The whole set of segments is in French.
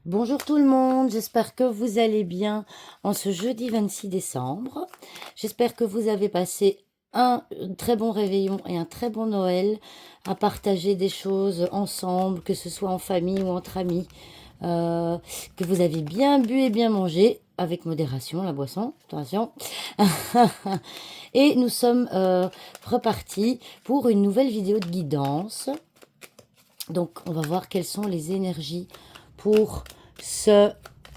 Bonjour tout le monde, j'espère que vous allez bien en ce jeudi 26 décembre. J'espère que vous avez passé un très bon réveillon et un très bon Noël à partager des choses ensemble, que ce soit en famille ou entre amis, que vous avez bien bu et bien mangé, avec modération la boisson, attention. Et nous sommes repartis pour une nouvelle vidéo de guidance. Donc on va voir quelles sont les énergies pour ce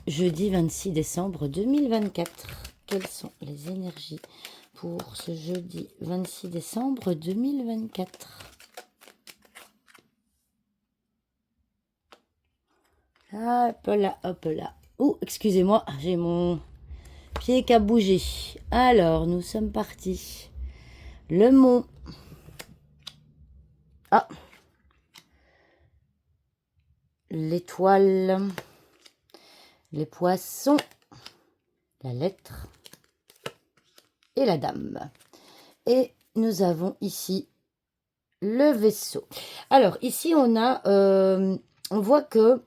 jeudi 26 décembre 2024. Quelles sont les énergies pour ce jeudi 26 décembre 2024? Hop là, hop là. Oh, excusez-moi, j'ai mon pied qui a bougé. Alors, nous sommes partis. Le mont. Ah. L'étoile. Les poissons. La lettre. Et la dame. Et nous avons ici le vaisseau. Alors, ici, on a... on voit que...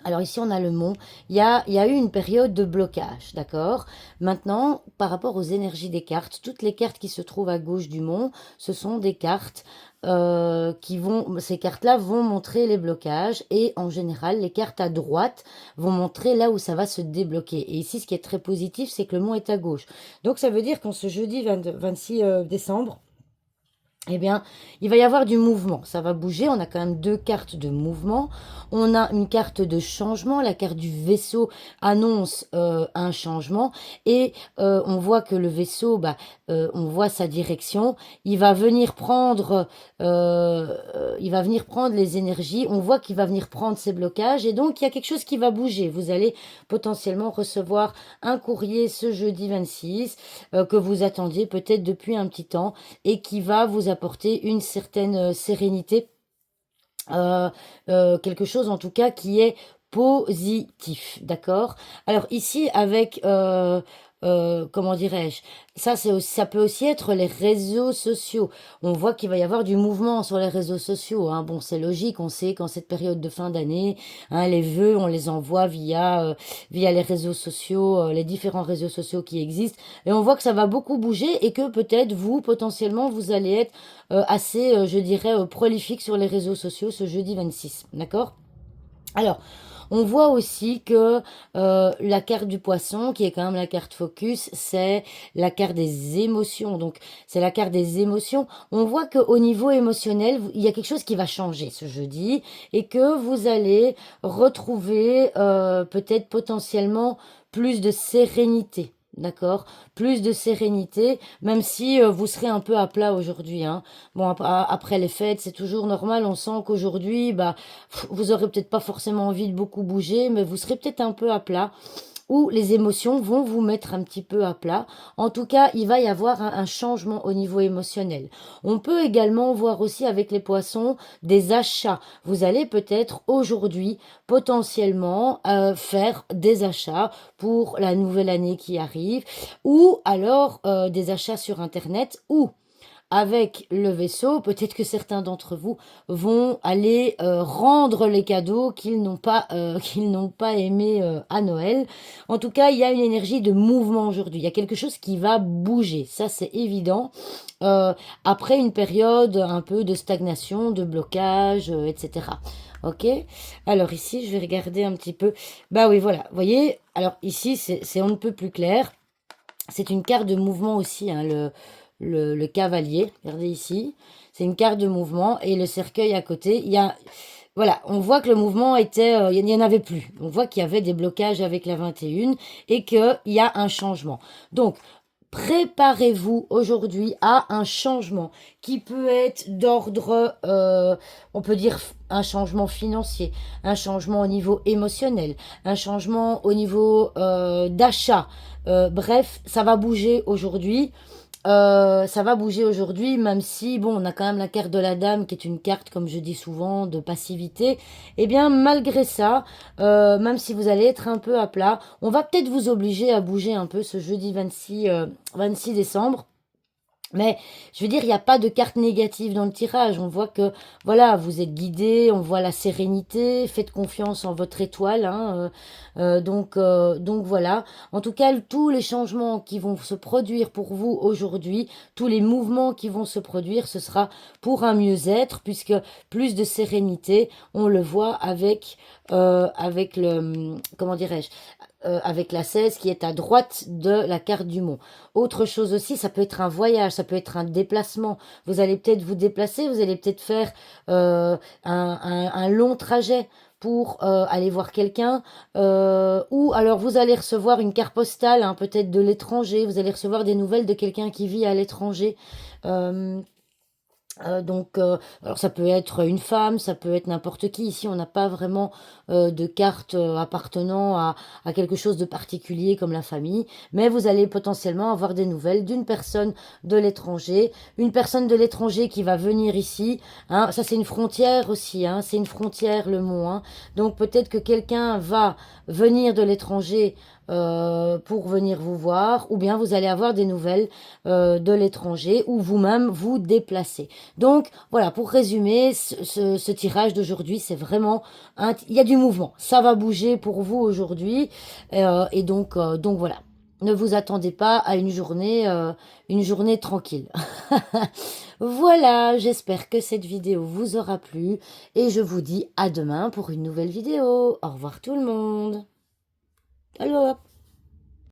Alors ici, on a le mont. Il y a eu une période de blocage, d'accord? Maintenant, par rapport aux énergies des cartes, toutes les cartes qui se trouvent à gauche du mont, ce sont des cartes ces cartes-là vont montrer les blocages et en général, les cartes à droite vont montrer là où ça va se débloquer. Et ici, ce qui est très positif, c'est que le mont est à gauche. Donc, ça veut dire qu'en ce jeudi 26 décembre, eh bien, il va y avoir du mouvement. Ça va bouger. On a quand même deux cartes de mouvement. On a une carte de changement. La carte du vaisseau annonce un changement. Et on voit que le vaisseau, on voit sa direction. Il va venir prendre, les énergies. On voit qu'il va venir prendre ses blocages. Et donc, il y a quelque chose qui va bouger. Vous allez potentiellement recevoir un courrier ce jeudi 26 que vous attendiez peut-être depuis un petit temps et qui va vous apporter une certaine sérénité, quelque chose en tout cas qui est positif, d'accord? Alors ici avec comment dirais-je, ça peut aussi être les réseaux sociaux. On voit qu'il va y avoir du mouvement sur les réseaux sociaux, hein. Bon, c'est logique, on sait qu'en cette période de fin d'année, hein, les vœux, on les envoie via les réseaux sociaux, les différents réseaux sociaux qui existent, et on voit que ça va beaucoup bouger et que peut-être vous, potentiellement, vous allez être assez, je dirais, prolifique sur les réseaux sociaux ce jeudi 26, d'accord? Alors, on voit aussi que la carte du poisson, qui est quand même la carte focus, c'est la carte des émotions. Donc, c'est la carte des émotions. On voit qu'au niveau émotionnel, il y a quelque chose qui va changer ce jeudi et que vous allez retrouver peut-être potentiellement plus de sérénité. D'accord? Plus de sérénité, même si vous serez un peu à plat aujourd'hui, hein. Bon, après les fêtes, c'est toujours normal. On sent qu'aujourd'hui, vous aurez peut-être pas forcément envie de beaucoup bouger, mais vous serez peut-être un peu à plat, ou les émotions vont vous mettre un petit peu à plat. En tout cas, il va y avoir un changement au niveau émotionnel. On peut également voir aussi avec les poissons des achats. Vous allez peut-être aujourd'hui potentiellement faire des achats pour la nouvelle année qui arrive, ou alors des achats sur Internet, ou avec le vaisseau, peut-être que certains d'entre vous vont aller rendre les cadeaux qu'ils n'ont pas, qu'ils n'ont pas aimés à Noël. En tout cas, il y a une énergie de mouvement aujourd'hui. Il y a quelque chose qui va bouger, ça c'est évident. Euh, Après une période un peu de stagnation, de blocage, etc. Ok. Alors ici, je vais regarder un petit peu. Bah oui, voilà. Vous voyez. Alors ici, c'est on ne peut plus clair. C'est une carte de mouvement aussi, hein, le cavalier. Regardez ici. C'est une carte de mouvement et le cercueil à côté. Voilà, on voit que le mouvement était, il n'y en avait plus. On voit qu'il y avait des blocages avec la 21 et qu'il y a un changement. Donc, préparez-vous aujourd'hui à un changement qui peut être d'ordre, on peut dire un changement financier, un changement au niveau émotionnel, un changement au niveau d'achat. Bref, ça va bouger aujourd'hui. Ça va bouger aujourd'hui, même si, bon, on a quand même la carte de la dame, qui est une carte, comme je dis souvent, de passivité. Eh bien, malgré ça, même si vous allez être un peu à plat, on va peut-être vous obliger à bouger un peu ce jeudi 26 décembre. Mais je veux dire, il n'y a pas de carte négative dans le tirage. On voit que, voilà, vous êtes guidé, on voit la sérénité, faites confiance en votre étoile, hein, donc voilà. En tout cas, tous les changements qui vont se produire pour vous aujourd'hui, tous les mouvements qui vont se produire, ce sera pour un mieux-être, puisque plus de sérénité, on le voit avec le, comment dirais-je, avec la 16 qui est à droite de la carte du mont. Autre chose aussi, ça peut être un voyage, ça peut être un déplacement. Vous allez peut-être vous déplacer, vous allez peut-être faire un long trajet pour aller voir quelqu'un, ou alors vous allez recevoir une carte postale, hein, peut-être de l'étranger, vous allez recevoir des nouvelles de quelqu'un qui vit à l'étranger. Euh, alors ça peut être une femme, ça peut être n'importe qui. Ici, on n'a pas vraiment de carte appartenant à quelque chose de particulier comme la famille, mais vous allez potentiellement avoir des nouvelles d'une personne de l'étranger, une personne de l'étranger qui va venir ici. Hein, ça, c'est une frontière aussi, hein, c'est une frontière, le mont. Hein. Donc peut-être que quelqu'un va venir de l'étranger pour venir vous voir, ou bien vous allez avoir des nouvelles de l'étranger, ou vous-même vous déplacer. Donc voilà, pour résumer, ce tirage d'aujourd'hui, c'est vraiment il y a du mouvement, ça va bouger pour vous aujourd'hui, donc voilà. Ne vous attendez pas à une journée tranquille. Voilà, j'espère que cette vidéo vous aura plu et je vous dis à demain pour une nouvelle vidéo. Au revoir tout le monde. Allô.